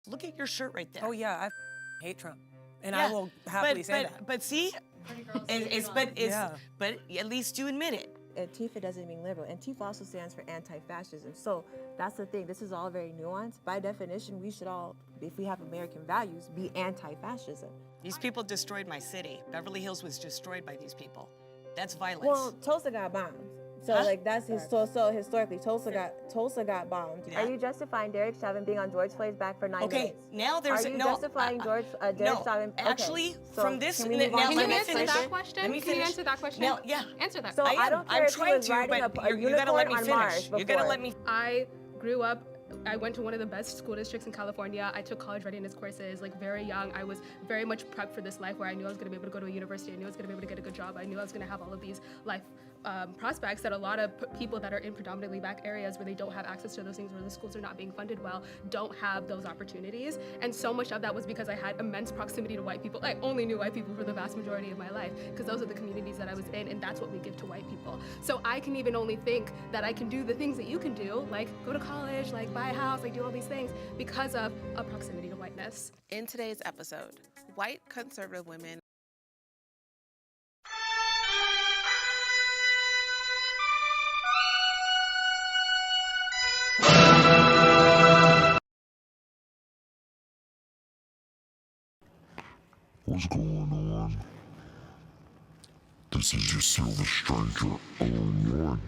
Look at your shirt right there. Oh yeah, I hate Trump, and Yeah, I will happily say that. But see, but at least you admit it. Antifa doesn't mean liberal. Antifa also stands for anti-fascism. So that's the thing. This is all very nuanced. By definition, we should all, if we have American values, be anti-fascism. These people destroyed my city. Beverly Hills was destroyed by these people. That's violence. Well, Tulsa got bombed. So like that's so historically Tulsa got bombed. Yeah. Are you justifying Derek Chauvin being on George Floyd's back for 9 minutes? Okay, now there's Are you no. justifying Derek Chauvin? Okay, Actually, so from this, can we now move on let to Can you me answer finish. that question? Let me Can you finish. answer that question? Now, yeah. Answer that. So I don't care I'm if he trying was to, riding but a you gotta let me unicorn on finish. Mars You gotta let me. I grew up, I went to one of the best school districts in California. I took college readiness courses, like very young. I was very much prepped for this life where I knew I was gonna be able to go to a university. I knew I was gonna be able to get a good job. I knew I was gonna have all of these life prospects that a lot of people that are in predominantly Black areas where they don't have access to those things, where the schools are not being funded well, don't have those opportunities. And so much of that was because I had immense proximity to white people. I only knew white people for the vast majority of my life because those are the communities that I was in, and that's what we give to white people. So I can even only think that I can do the things that you can do, like go to college, like buy a house, like do all these things because of a proximity to whiteness. In today's episode, white conservative women What's going on? This is your Silver Stranger 01.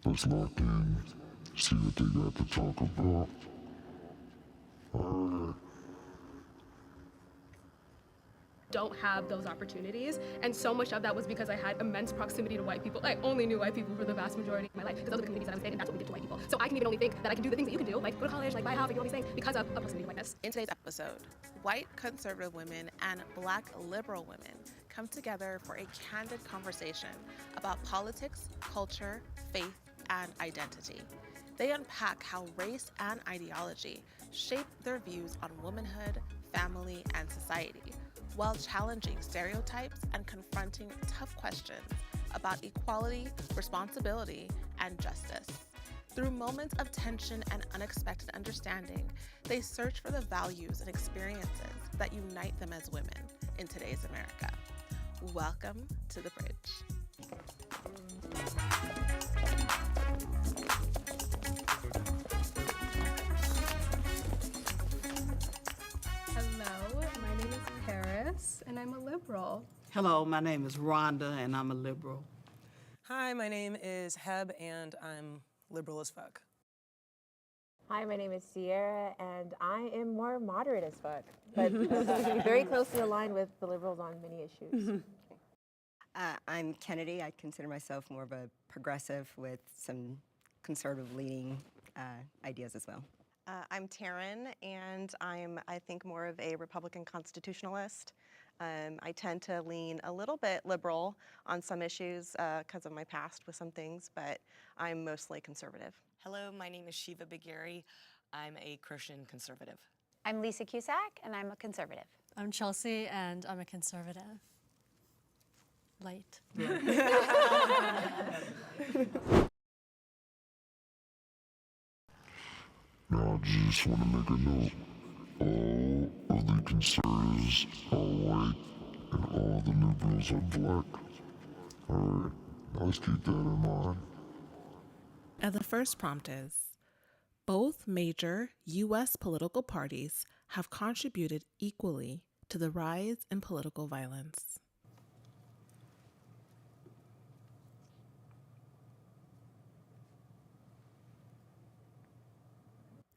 Let's lock in, see what they got to talk about. Alright. Don't have those opportunities, and so much of that was because I had immense proximity to white people. I only knew white people for the vast majority of my life because those are the communities that I was in, and that's what we give to white people. So I can even only think that I can do the things that you can do, like go to college, like buy a house, like do all these things because of a proximity to whiteness. In today's episode, white conservative women and Black liberal women come together for a candid conversation about politics, culture, faith, and identity. They unpack how race and ideology shape their views on womanhood, family, and society, while challenging stereotypes and confronting tough questions about equality, responsibility, and justice. Through moments of tension and unexpected understanding, they search for the values and experiences that unite them as women in today's America. Welcome to The Bridge. Hello, my name is Paris, and I'm a liberal. Hello, my name is Rhonda, and I'm a liberal. Hi, my name is Heb, and I'm liberal as fuck. Hi, my name is Sierra, and I am more moderate as fuck, but very closely aligned with the liberals on many issues. I'm Kennedy. I consider myself more of a progressive with some conservative-leaning ideas as well. I'm Taryn, and I think, more of a Republican constitutionalist. I tend to lean a little bit liberal on some issues because of my past with some things, but I'm mostly conservative. Hello, my name is Shiva Begary. I'm a Christian conservative. I'm Lisa Cusack, and I'm a conservative. I'm Chelsea, and I'm a conservative. Light. Now I just want to make a note. All of the conservatives are white and all the liberals are black. Alright, now let's keep that in mind. And the first prompt is, both major U.S. political parties have contributed equally to the rise in political violence.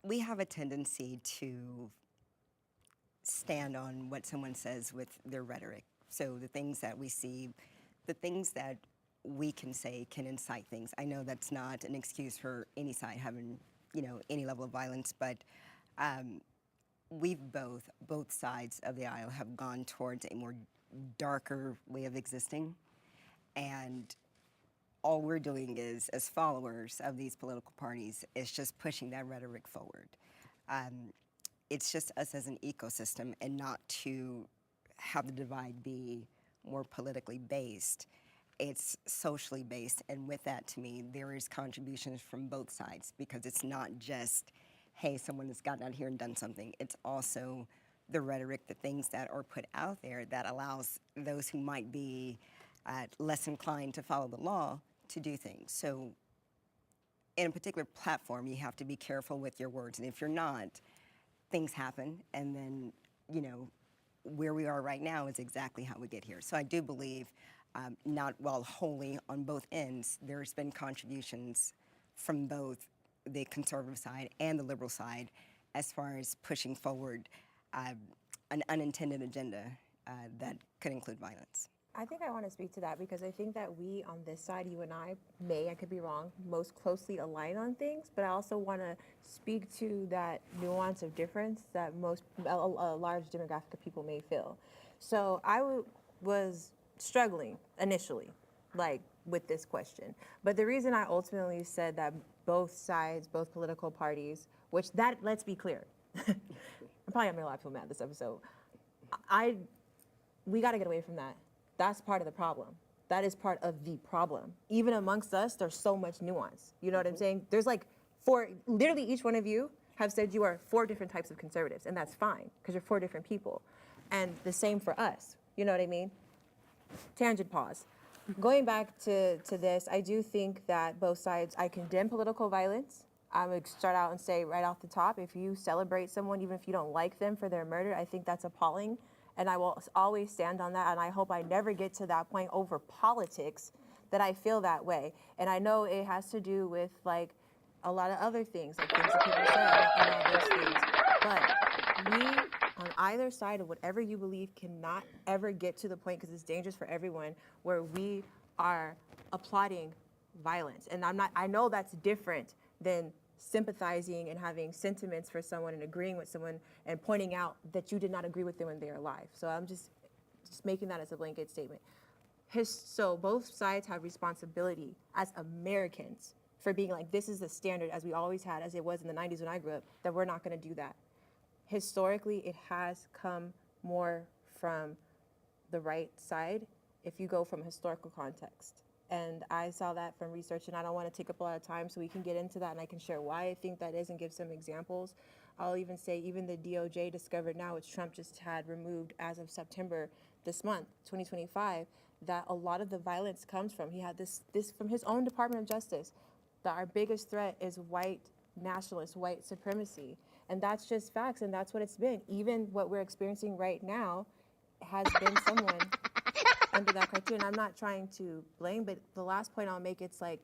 We have a tendency to stand on what someone says with their rhetoric. So the things that we see, the things that we can say can incite things. I know that's not an excuse for any side having, any level of violence, but we've both sides of the aisle have gone towards a more darker way of existing. And all we're doing is, as followers of these political parties, is just pushing that rhetoric forward. It's just us as an ecosystem, and not to have the divide be more politically based. It's socially based, and with that, to me, there is contributions from both sides, because it's not just, hey, someone has gotten out here and done something. It's also the rhetoric, the things that are put out there that allows those who might be less inclined to follow the law to do things. So in a particular platform, you have to be careful with your words. And if you're not, things happen. And then, you know, where we are right now is exactly how we get here. So I do believe, not while wholly on both ends, there's been contributions from both the conservative side and the liberal side as far as pushing forward an unintended agenda that could include violence. I think I want to speak to that because I think that we on this side, you and I could be wrong, most closely align on things, but I also want to speak to that nuance of difference that a large demographic of people may feel. So I was struggling initially, like with this question. But the reason I ultimately said that both sides, both political parties, which that, let's be clear, I'm probably gonna make a lot of people mad this episode. We got to get away from that. That's part of the problem. That is part of the problem. Even amongst us, there's so much nuance. You know what I'm saying? There's like literally each one of you have said you are 4 different types of conservatives, and that's fine, because you're 4 different people. And the same for us. You know what I mean? Tangent pause. Going back to this, I do think that both sides, I condemn political violence. I'm going to start out and say right off the top, if you celebrate someone, even if you don't like them for their murder, I think that's appalling. And I will always stand on that, and I hope I never get to that point over politics that I feel that way. And I know it has to do with like a lot of other things, like things that people say and all those things. But we, on either side of whatever you believe, cannot ever get to the point, because it's dangerous for everyone, where we are applauding violence. And I know that's different than sympathizing and having sentiments for someone and agreeing with someone and pointing out that you did not agree with them when they are alive. So I'm just making that as a blanket statement. So both sides have responsibility as Americans for being like, this is the standard as we always had, as it was in the 90s when I grew up, that we're not gonna do that. Historically, it has come more from the right side if you go from historical context. And I saw that from research, and I don't want to take up a lot of time, so we can get into that and I can share why I think that is and give some examples. I'll even say even the DOJ discovered now, which Trump just had removed as of September this month, 2025, that a lot of the violence comes from, he had this from his own Department of Justice, that our biggest threat is white nationalists, white supremacy. And that's just facts, and that's what it's been. Even what we're experiencing right now has been someone under that criteria. And I'm not trying to blame, but the last point I'll make, it's like,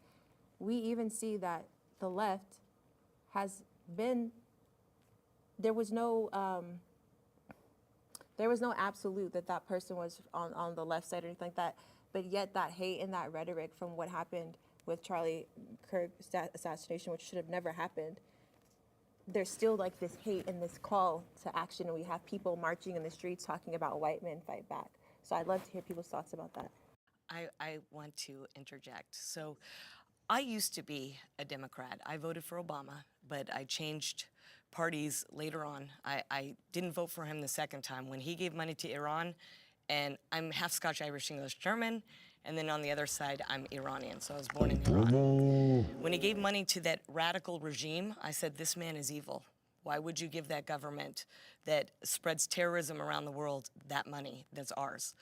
we even see that the left has been, there was no absolute that person was on the left side or anything like that, but yet that hate and that rhetoric from what happened with Charlie Kirk's assassination, which should have never happened, there's still like this hate and this call to action, and we have people marching in the streets talking about white men fight back. So I'd love to hear people's thoughts about that. I want to interject. So I used to be a Democrat. I voted for Obama, but I changed parties later on. I didn't vote for him the second time when he gave money to Iran, and I'm half Scotch, Irish, English, German, and then on the other side, I'm Iranian, so I was born in Iran. When he gave money to that radical regime, I said, this man is evil. Why would you give that government that spreads terrorism around the world that money that's ours?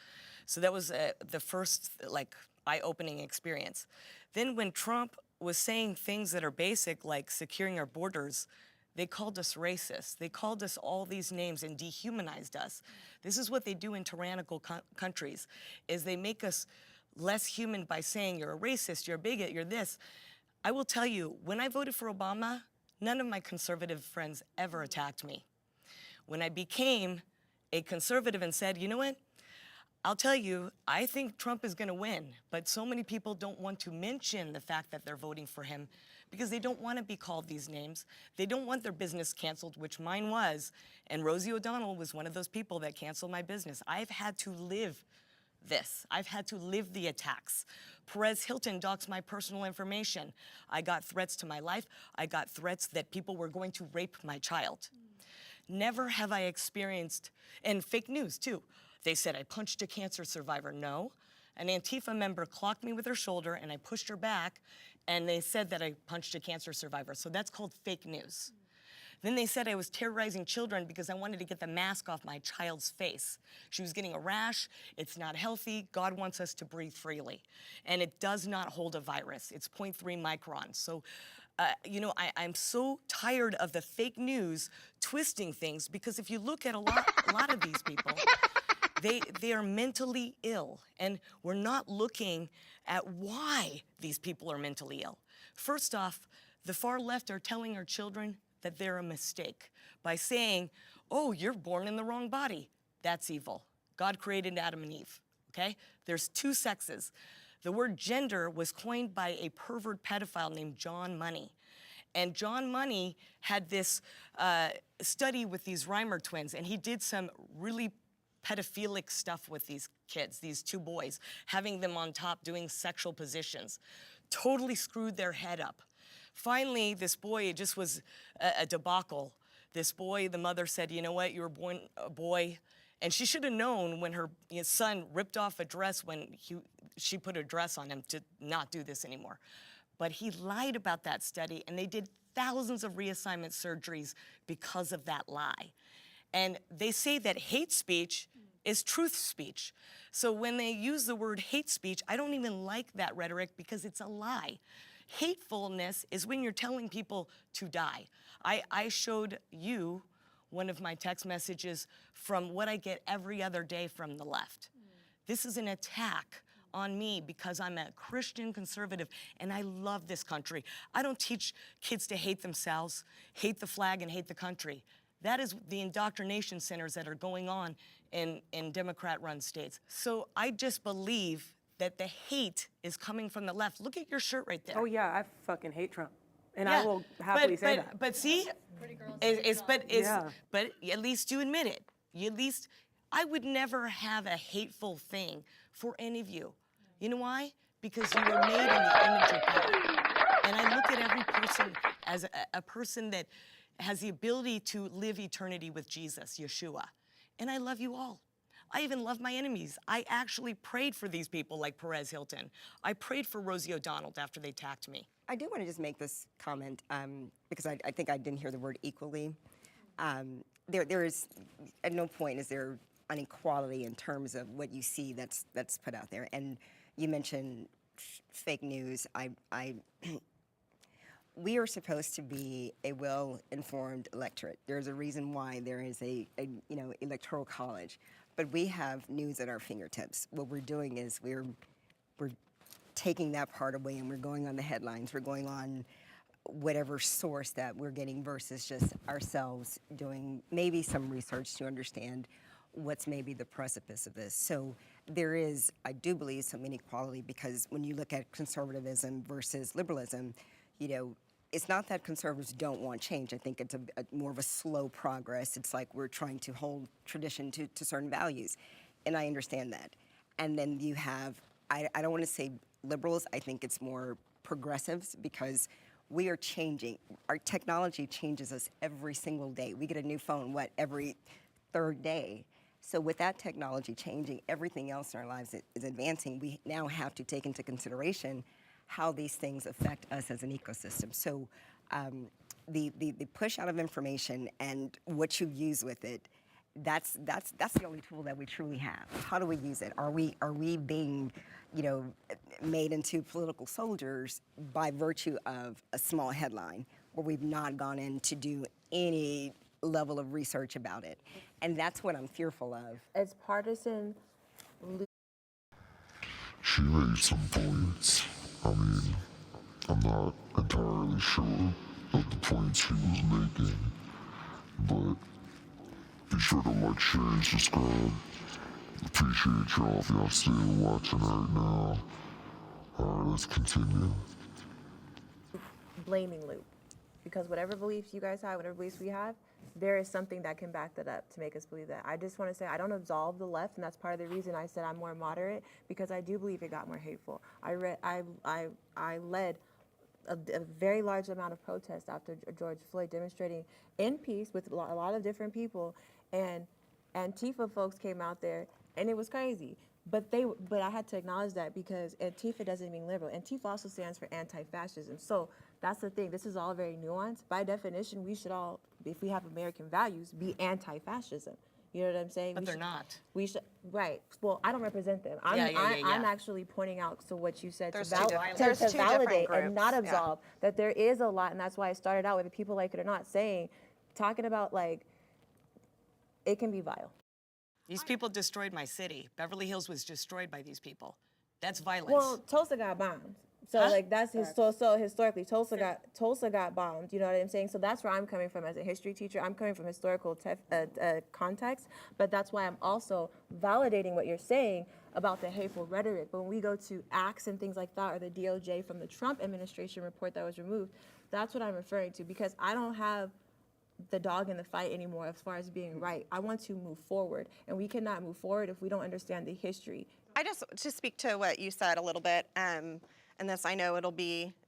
So that was the first like eye-opening experience. Then when Trump was saying things that are basic, like securing our borders, they called us racist. They called us all these names and dehumanized us. This is what they do in tyrannical countries, is they make us less human by saying you're a racist, you're a bigot, you're this. I will tell you, when I voted for Obama, none of my conservative friends ever attacked me. When I became a conservative and said, you know what, I'll tell you, I think Trump is gonna win, but so many people don't want to mention the fact that they're voting for him because they don't want to be called these names. They don't want their business canceled, which mine was, and Rosie O'Donnell was one of those people that canceled my business. I've had to live this. I've had to live the attacks. Perez Hilton doxed my personal information. I got threats to my life. I got threats that people were going to rape my child. Never have I experienced, and fake news too. They said I punched a cancer survivor. No. An Antifa member clocked me with her shoulder and I pushed her back, and they said that I punched a cancer survivor. So that's called fake news. Then they said I was terrorizing children because I wanted to get the mask off my child's face. She was getting a rash. It's not healthy. God wants us to breathe freely. And it does not hold a virus. It's 0.3 microns. So, I'm so tired of the fake news twisting things, because if you look at a lot of these people, they are mentally ill, and we're not looking at why these people are mentally ill. First off, the far left are telling our children that they're a mistake by saying, oh, you're born in the wrong body. That's evil. God created Adam and Eve, okay? There's two sexes. The word gender was coined by a pervert pedophile named John Money. And John Money had this study with these Reimer twins, and he did some really pedophilic stuff with these kids, these two boys, having them on top doing sexual positions. Totally screwed their head up. Finally, this boy, it just was a debacle. This boy, the mother said, you know what, you were born a boy. And she should have known when her son ripped off a dress when she put a dress on him to not do this anymore. But he lied about that study, and they did thousands of reassignment surgeries because of that lie. And they say that hate speech is truth speech. So when they use the word hate speech, I don't even like that rhetoric because it's a lie. Hatefulness is when you're telling people to die. I showed you one of my text messages from what I get every other day from the left. This is an attack on me because I'm a Christian conservative and I love this country. I don't teach kids to hate themselves, hate the flag, and hate the country. That is the indoctrination centers that are going on in Democrat-run states. So I just believe that the hate is coming from the left. Look at your shirt right there. Oh yeah, I fucking hate Trump, and Yeah, I will happily say that. But see, but at least you admit it. I would never have a hateful thing for any of you. You know why? Because you were made in the image of God. And I look at every person as a person that has the ability to live eternity with Jesus, Yeshua. And I love you all. I even love my enemies. I actually prayed for these people like Perez Hilton. I prayed for Rosie O'Donnell after they attacked me. I do want to just make this comment because I think I didn't hear the word equally. There is, at no point is there an equality in terms of what you see that's put out there. And you mentioned fake news. We are supposed to be a well-informed electorate. There's a reason why there is a electoral college, but we have news at our fingertips. What we're doing is we're taking that part away and we're going on the headlines. We're going on whatever source that we're getting versus just ourselves doing maybe some research to understand what's maybe the precipice of this. So there is, I do believe, some inequality because when you look at conservatism versus liberalism, it's not that conservatives don't want change. I think it's more of a slow progress. It's like we're trying to hold tradition to certain values. And I understand that. And then you have, I don't want to say liberals, I think it's more progressives because we are changing. Our technology changes us every single day. We get a new phone, every third day. So with that technology changing, everything else in our lives is advancing. We now have to take into consideration how these things affect us as an ecosystem. So the push out of information and what you use with it, that's the only tool that we truly have. How do we use it? Are we being, made into political soldiers by virtue of a small headline where we've not gone in to do any level of research about it? And that's what I'm fearful of. As partisan. She made some points. I mean, I'm not entirely sure of the points she was making, but be sure to like, share, and subscribe. Appreciate y'all if y'all still watching right now. Alright, let's continue. Blaming loop, because whatever beliefs you guys have, whatever beliefs we have, there is something that can back that up to make us believe that. I just want to say I don't absolve the left, and that's part of the reason I said I'm more moderate, because I do believe it got more hateful. I led a very large amount of protests after George Floyd, demonstrating in peace with a lot of different people, and Antifa folks came out there, and it was crazy. But I had to acknowledge that because Antifa doesn't mean liberal. Antifa also stands for anti-fascism. So That's the thing. This is all very nuanced. By definition, we should all, if we have American values, be anti-fascism. You know what I'm saying? But We they're should- not. We should, right. Well, I don't represent them. I'm, Yeah. I'm actually pointing out so what you said There's to, two different- there's to two different validate and not groups, yeah. absolve that there is a lot, and that's why I started out with the people like it or not saying, talking about like, it can be vile. These people destroyed my city. Beverly Hills was destroyed by these people. That's violence. Well, Tulsa got bombed. So like that's his so historically Tulsa got bombed. You know what I'm saying? So that's where I'm coming from as a history teacher. I'm coming from historical context, but that's why I'm also validating what you're saying about the hateful rhetoric. But when we go to acts and things like that, or the DOJ from the Trump administration report that was removed, that's what I'm referring to, because I don't have the dog in the fight anymore as far as being right. I want to move forward, and we cannot move forward if we don't understand the history. I just to speak to what you said a little bit, and this I know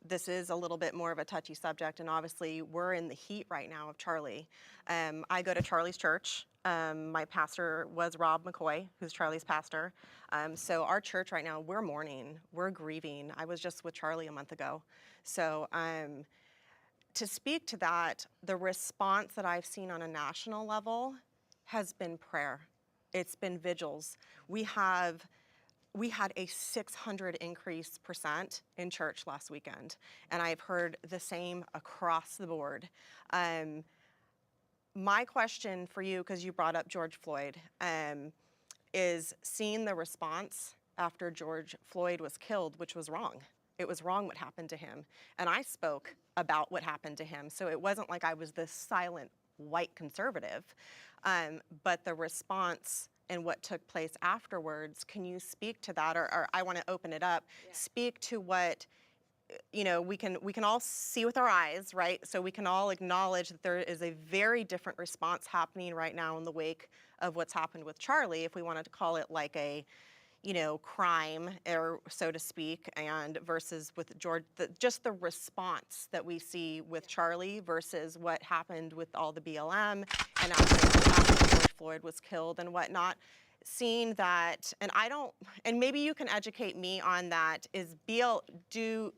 this is a little bit more of a touchy subject, and obviously we're in the heat right now of Charlie. I go to Charlie's church. My pastor was Rob McCoy, who's Charlie's pastor. So our church right now, we're mourning, we're grieving. I was just with Charlie a month ago. So to speak to that, the response that I've seen on a national level has been prayer. It's been vigils. We had a 600% increase in church last weekend, and I've heard the same across the board. My question for you, because you brought up George Floyd, is seeing the response after George Floyd was killed, which was wrong. It was wrong what happened to him. And I spoke about what happened to him. So it wasn't like I was this silent white conservative. But the response and what took place afterwards, can you speak to that? Or I want to open it up. Yeah. Speak to what, you know, we can all see with our eyes, right? So we can all acknowledge that there is a very different response happening right now in the wake of what's happened with Charlie, if we wanted to call it like a, you know, crime, or so to speak, and versus with George, just the response that we see with Charlie versus what happened with all the BLM and after George Floyd was killed and whatnot. Seeing that, and maybe you can educate me on that, is BLM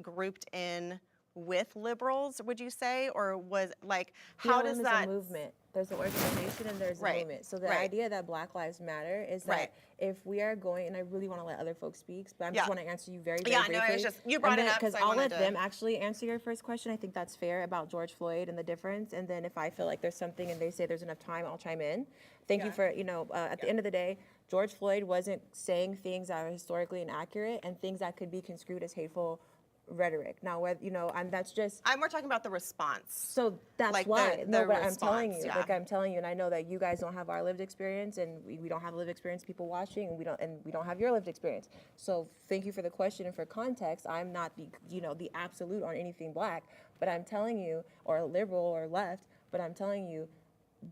grouped in with liberals, would you say, or was like, how BLM does is that? a movement. There's an organization and there's a movement. So the idea that Black Lives Matter is that if we are going, and I really want to let other folks speak, but I just want to answer you very briefly. No, I was just, you brought it up, because so I'll let them actually answer your first question. I think that's fair about George Floyd and the difference. And then if I feel like there's something and they say there's enough time, I'll chime in. Thank you for, you know, at the end of the day, George Floyd wasn't saying things that are historically inaccurate and things that could be construed as hateful rhetoric. Now, whether, you know, and that's just. We're talking about the response. So that's like why. the But response, I'm telling you, like I'm telling you, and I know that you guys don't have our lived experience, and we don't have lived experience people watching, and we don't have your lived experience. So thank you for the question and for context. I'm not the, you know, the absolute on anything Black, but I'm telling you, or liberal or left, but I'm telling you,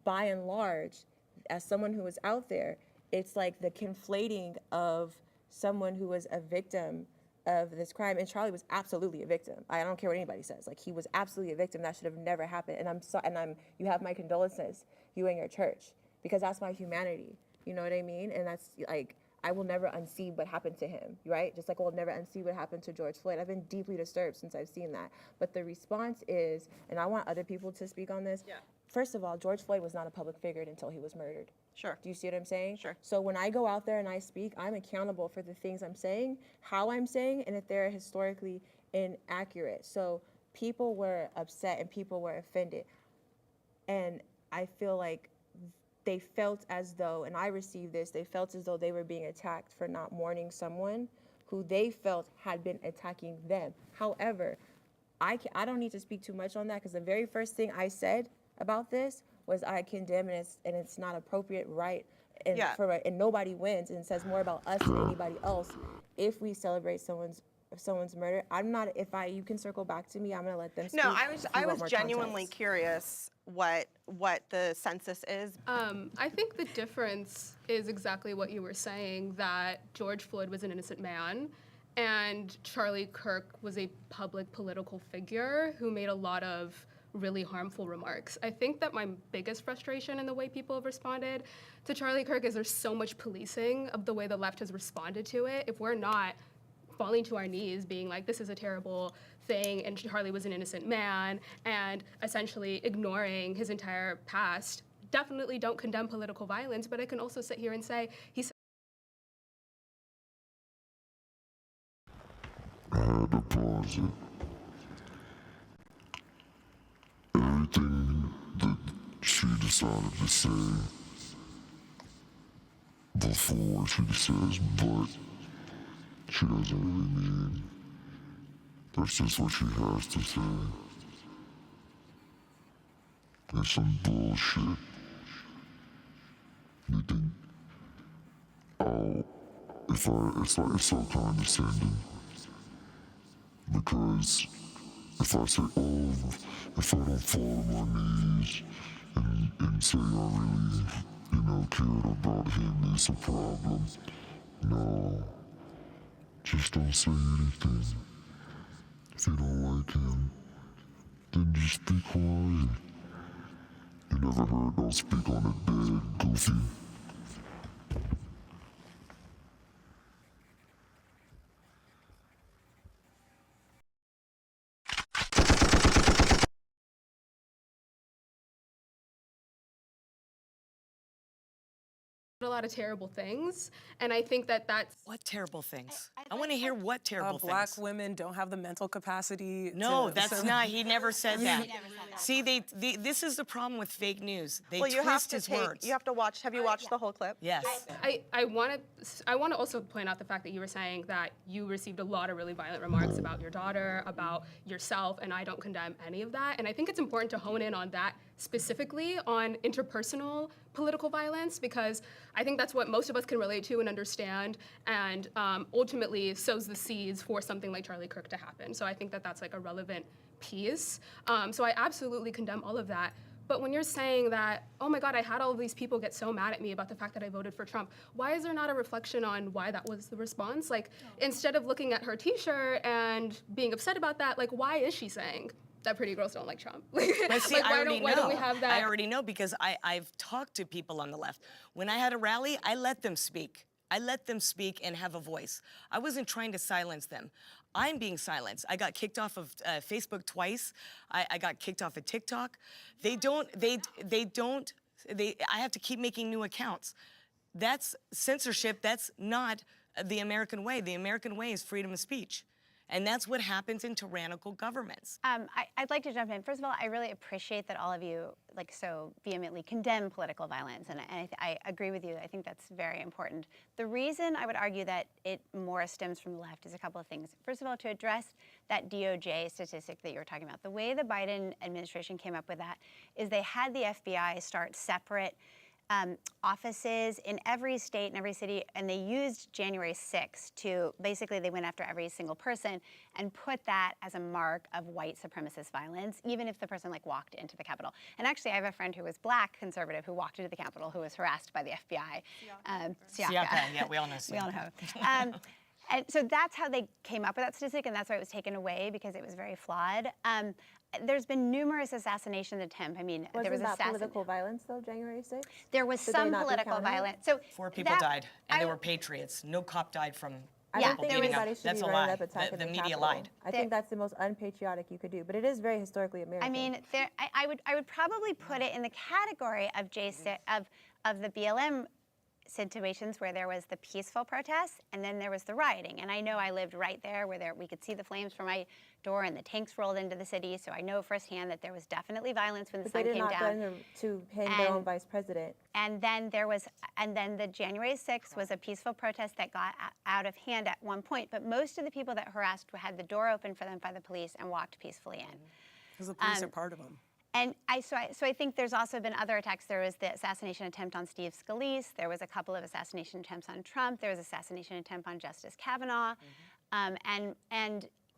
by and large, as someone who is out there, it's like the conflating of someone who was a victim of this crime, and Charlie was absolutely a victim. I don't care what anybody says. Like, he was absolutely a victim. That should have never happened. And you have my condolences, you and your church, because that's my humanity. You know what I mean? And that's like, I will never unsee what happened to him, right? Just like I will never unsee what happened to George Floyd. I've been deeply disturbed since I've seen that. But the response is, and I want other people to speak on this. Yeah. First of all, George Floyd was not a public figure until he was murdered. Sure. Do you see what I'm saying? Sure. So when I go out there and I speak, I'm accountable for the things I'm saying, how I'm saying, and if they're historically inaccurate. So people were upset and people were offended. And I feel like they felt as though, and I received this, they felt as though they were being attacked for not mourning someone who they felt had been attacking them. However, I don't need to speak too much on that, because the very first thing I said about this was I condemn it, and it's not appropriate, right? And, and nobody wins, and it says more about us than anybody else if we celebrate someone's murder. I'm not, you can circle back to me, I'm gonna let them speak. No, I was genuinely curious what the census is. I think the difference is exactly what you were saying, that George Floyd was an innocent man, and Charlie Kirk was a public political figure who made a lot of really harmful remarks. I think that my biggest frustration in the way people have responded to Charlie Kirk is there's so much policing of the way the left has responded to it. If we're not falling to our knees, being like, this is a terrible thing, and Charlie was an innocent man, and essentially ignoring his entire past. Definitely don't condemn political violence, but I can also sit here and say, I had to pause it. Everything that she decided to say before she says but, she doesn't really mean. That's just what she has to say. It's some bullshit. You think, oh, it's so condescending. Because if I say, oh, if I don't fall on my knees and say I really, cared about him, it's a problem. No, just don't say anything. If you don't like him, then just be quiet. You never heard don't speak on the dead, goofy. a lot of terrible things, and I think that that's What terrible things? I want to hear what terrible Black things. women don't have the mental capacity. No, to, that's so- not. He never said that. See, this is the problem with fake news. They Well, you have twist to his take. words. You have to watch. Have you watched the whole clip? Yes. I want to also point out the fact that you were saying that you received a lot of really violent remarks about your daughter, about yourself, and I don't condemn any of that. And I think it's important to hone in on that specifically, on interpersonal political violence, because I think that's what most of us can relate to and understand, and ultimately sows the seeds for something like Charlie Kirk to happen. So I think that that's like a relevant piece. So I absolutely condemn all of that. But when you're saying that, oh my God, I had all of these people get so mad at me about the fact that I voted for Trump, why is there not a reflection on why that was the response? Like, instead of looking at her T-shirt and being upset about that, like, why is she saying that pretty girls don't like Trump? But see, like, I already know. why don't we have that? I already know because I've talked to people on the left. When I had a rally, I let them speak. I let them speak and have a voice. I wasn't trying to silence them. I'm being silenced. I got kicked off of Facebook twice. I got kicked off of TikTok. I have to keep making new accounts. That's censorship. That's not the American way. The American way is freedom of speech. And that's what happens in tyrannical governments. I'd like to jump in. First of all, I really appreciate that all of you like so vehemently condemn political violence, and I agree with you. I think that's very important. The reason I would argue that it more stems from the left is a couple of things. First of all, to address that DOJ statistic that you were talking about, the way the Biden administration came up with that is they had the FBI start separate offices in every state and every city, and they used January 6th to, basically they went after every single person and put that as a mark of white supremacist violence, even if the person like walked into the Capitol. And actually I have a friend who was Black conservative who walked into the Capitol who was harassed by the FBI. Siaka. Yeah, we all know Siaka. We all know. And so that's how they came up with that statistic, and that's why it was taken away, because it was very flawed. There's been numerous assassination attempts. I mean, there was Wasn't that political violence though, January 6th? There was Should they some not be political counted? violence. So 4 people died, and they were patriots. No cop died from I Yeah, don't think beating anybody up. should That's be a running lie. up attacking The media Capitol. lied. I think that's the most unpatriotic you could do, but it is very historically American. I mean, I would probably put it in the category of of the BLM situations where there was the peaceful protests and then there was the rioting. And I know I lived right there where we could see the flames from my door and the tanks rolled into the city. So I know firsthand that there was definitely violence when the sun they did came not down. threaten to hang their own vice president. And then the January 6th was a peaceful protest that got out of hand at one point. But most of the people that harassed had the door open for them by the police and walked peacefully in. Because the police are part of them. And so I think there's also been other attacks. There was the assassination attempt on Steve Scalise. There was a couple of assassination attempts on Trump. There was an assassination attempt on Justice Kavanaugh. And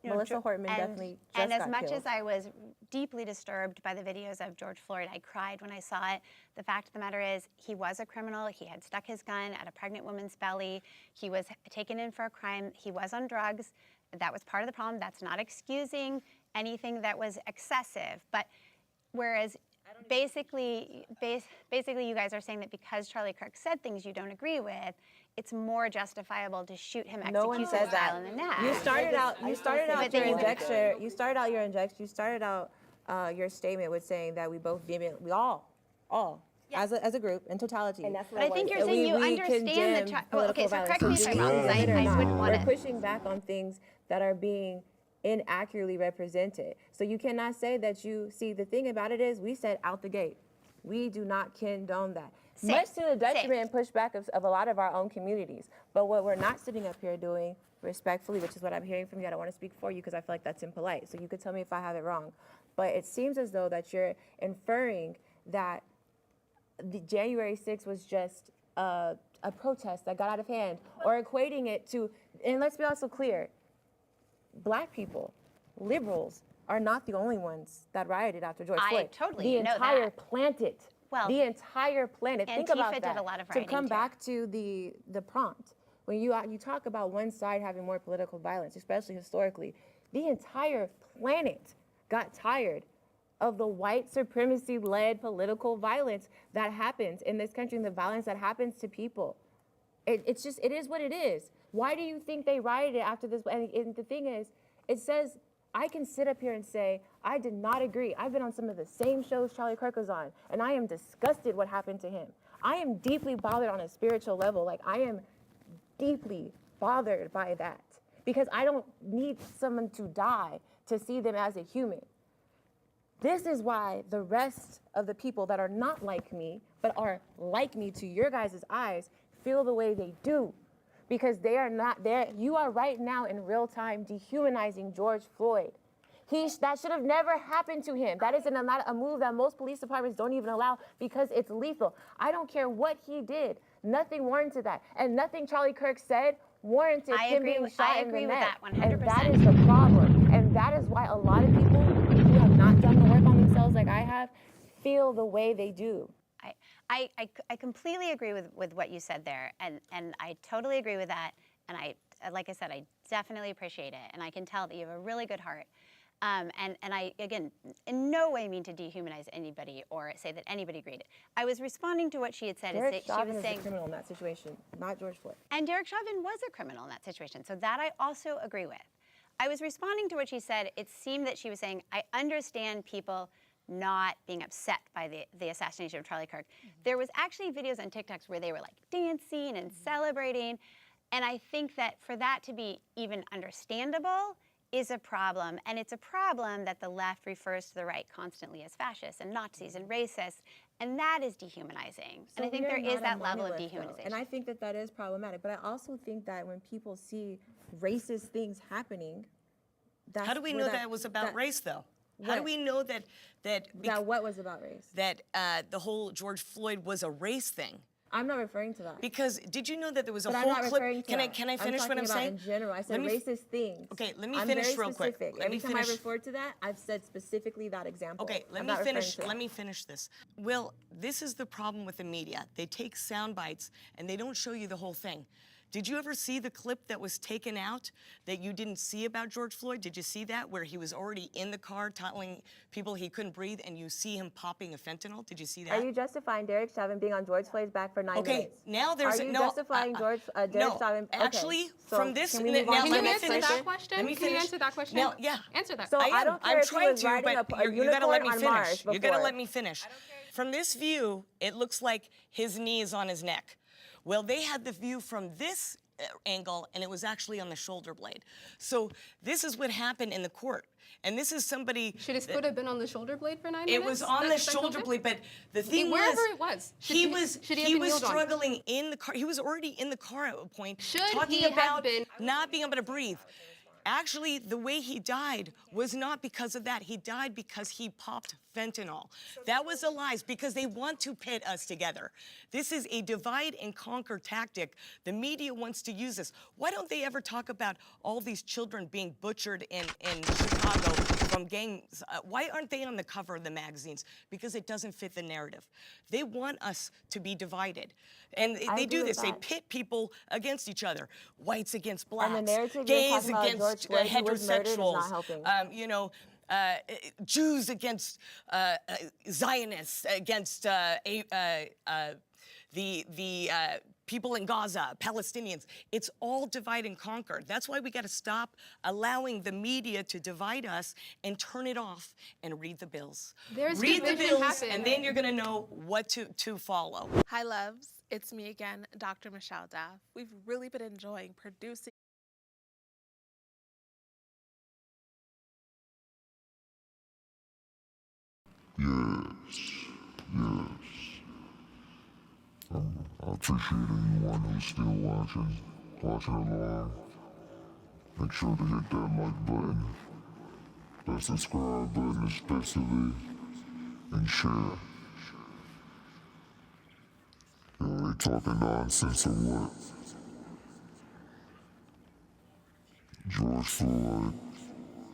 you know, Melissa Hortman definitely just And as got much killed. as I was deeply disturbed by the videos of George Floyd, I cried when I saw it. The fact of the matter is, he was a criminal. He had stuck his gun at a pregnant woman's belly. He was taken in for a crime. He was on drugs. That was part of the problem. That's not excusing anything that was excessive. But whereas basically, you guys are saying that because Charlie Kirk said things you don't agree with, it's more justifiable to shoot him No one execution said style that. in the neck. You started out your injection. You started out your statement with saying that we both we all, as a group in totality. And that's But I think you're saying you understand the okay, so correct me if I'm wrong, because I wouldn't want to. We're pushing back on things that are being inaccurately represented. So you cannot say that you see. The thing about it is, we said out the gate, we do not condone that. Much to the detriment and pushback of a lot of our own communities. But what we're not sitting up here doing, respectfully, which is what I'm hearing from you, I don't want to speak for you because I feel like that's impolite. So you could tell me if I have it wrong. But it seems as though that you're inferring that the January 6th was just a protest that got out of hand, or equating it to, and let's be also clear, Black people, liberals, are not the only ones that rioted after George Floyd. I totally the know that. entire planet. Well, the entire planet. Think about that. Did a lot of to rioting come too. back to the prompt, when you talk about one side having more political violence, especially historically, the entire planet got tired of the white supremacy-led political violence that happens in this country and the violence that happens to people. It is what it is. Why do you think they rioted after this? And the thing is, it says, I can sit up here and say, I did not agree. I've been on some of the same shows Charlie Kirk was on, and I am disgusted what happened to him. I am deeply bothered on a spiritual level. Like, I am deeply bothered by that because I don't need someone to die to see them as a human. This is why the rest of the people that are not like me, but are like me to your guys' eyes, feel the way they do. Because they are not there. You are right now in real time dehumanizing George Floyd. That should have never happened to him. That is a move that most police departments don't even allow because it's lethal. I don't care what he did. Nothing warranted that. And nothing Charlie Kirk said warranted him being shot in the neck. I agree with that 100%. And that is the problem. And that is why a lot of people who have not done the work on themselves like I have feel the way they do. I completely agree with what you said there, and I totally agree with that. And like I said, I definitely appreciate it, and I can tell that you have a really good heart. And I, again, in no way mean to dehumanize anybody or say that anybody agreed. I was responding to what she had said. Derek she was Chauvin is saying a criminal in that situation, not George Floyd. And Derek Chauvin was a criminal in that situation, so that I also agree with. I was responding to what she said. It seemed that she was saying, I understand people not being upset by the assassination of Charlie Kirk. There was actually videos on TikToks where they were like dancing and celebrating. And I think that for that to be even understandable is a problem. And it's a problem that the left refers to the right constantly as fascists and Nazis and racists. And that is dehumanizing. So and I think there is that level of dehumanization. Though. And I think that is problematic. But I also think that when people see racist things happening, that's How do we know that it was about race, though? How do What? we know that what was about race? That the whole George Floyd was a race thing? I'm not referring to that. Because did you know that there was a But whole I'm not clip? referring to Can that. I finish what I'm talking saying? about in general. I said Let me racist things. Okay, let me I'm finish very real quick. specific. Let Every me time finish. I referred to that, I've said specifically that example. Okay, let I'm me not referring finish. to it. Let me finish this. Will, this is the problem with the media. They take sound bites and they don't show you the whole thing. Did you ever see the clip that was taken out that you didn't see about George Floyd? Did you see that, where he was already in the car telling people he couldn't breathe and you see him popping a fentanyl? Did you see that? Are you justifying Derek Chauvin being on George Floyd's back for 9 Okay, minutes? now there's Are you no. justifying Derek no, Chauvin? Okay, actually, so from this. can we move now, on to let Can me you answer finish. that question? Let me Can you finish. answer that question? Now, yeah. Answer that. So I I am. don't care I'm if he trying was to, riding but a you gotta let me unicorn on finish. Mars You gotta before. let me finish. From this view, it looks like his knee is on his neck. Well, they had the view from this angle, and it was actually on the shoulder blade. So this is what happened in the court. And this is somebody. Should his foot have been on the shoulder blade for 9 minutes? It was on the shoulder blade, but the thing wherever was, it was, he was should he have been kneeled on? struggling in the car. He was already in the car at a point, Should talking he have about been- not being able to breathe. Actually, the way he died was not because of that. He died because he popped fentanyl. That was the lies, because they want to pit us together. This is a divide and conquer tactic. The media wants to use this. Why don't they ever talk about all these children being butchered in Chicago from gangs? Why aren't they on the cover of the magazines? Because it doesn't fit the narrative. They want us to be divided. And they do agree this. with They that. pit people against each other. Whites against blacks. And the narrative you're gays talking about against George Floyd, who was murdered, is heterosexuals. not helping. You know, Jews against Zionists, against the people in Gaza, Palestinians. It's all divide and conquer. That's why we got to stop allowing the media to divide us and turn it off and read the bills. There's read the division bills, happen. and then you're going to know what to follow. Hi, loves. It's me again, Dr. Michelle Daff. We've really been enjoying producing. Yes, yes. I appreciate anyone who's still watching along. Make sure to hit that like button, that subscribe button especially, and share. They talking nonsense or what? George Floyd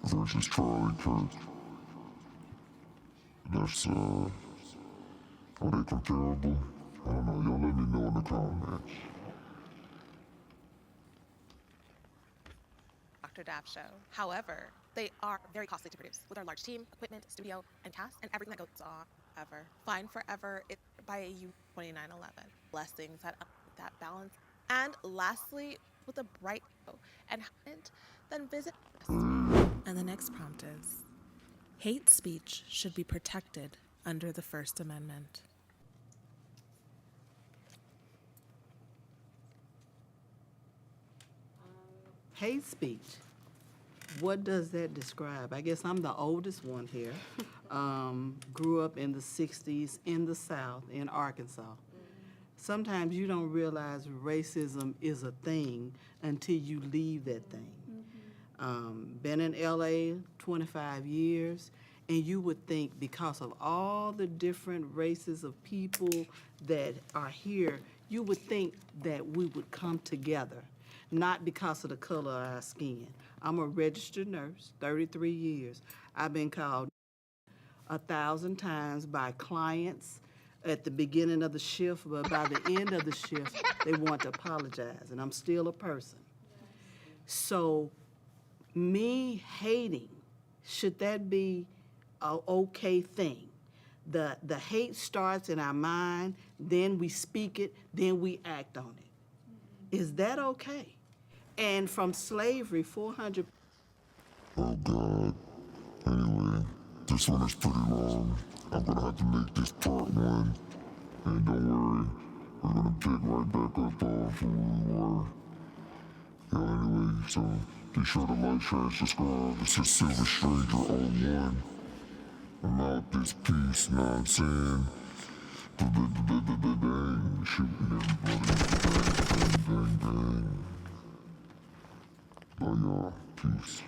versus Charlie Kirk. That's, are they comparable? I don't know, y'all let me know in the comments. Dr. Daff Show. However, they are very costly to produce with our large team, equipment, studio, and cast, and everything that goes on. Ever. Find Forever it by a U2911. Blessings that balance. And lastly, with a bright and then visit. And the next prompt is, hate speech should be protected under the First Amendment. Hate speech. What does that describe? I guess I'm the oldest one here. Grew up in the 60s in the South, in Arkansas. Sometimes you don't realize racism is a thing until you leave that thing. Been in LA 25 years, and you would think because of all the different races of people that are here, you would think that we would come together, not because of the color of our skin. I'm a registered nurse, 33 years. I've been called 1,000 times by clients at the beginning of the shift, but by the end of the shift, they want to apologize, and I'm still a person. So me hating, should that be an okay thing? The hate starts in our mind, then we speak it, then we act on it. Is that okay? And from slavery, 400. Oh God. Anyway, this one is pretty long. I'm gonna have to make this part 1. And don't worry, we're gonna pick right back up off where we were. Yeah, anyway, so be sure to like, share, and subscribe. This is Silver Stranger 01. I'm out this piece, know what I'm saying? Bang, shooting everybody. Bang, bang, bang, bang. Bye, y'all. Peace.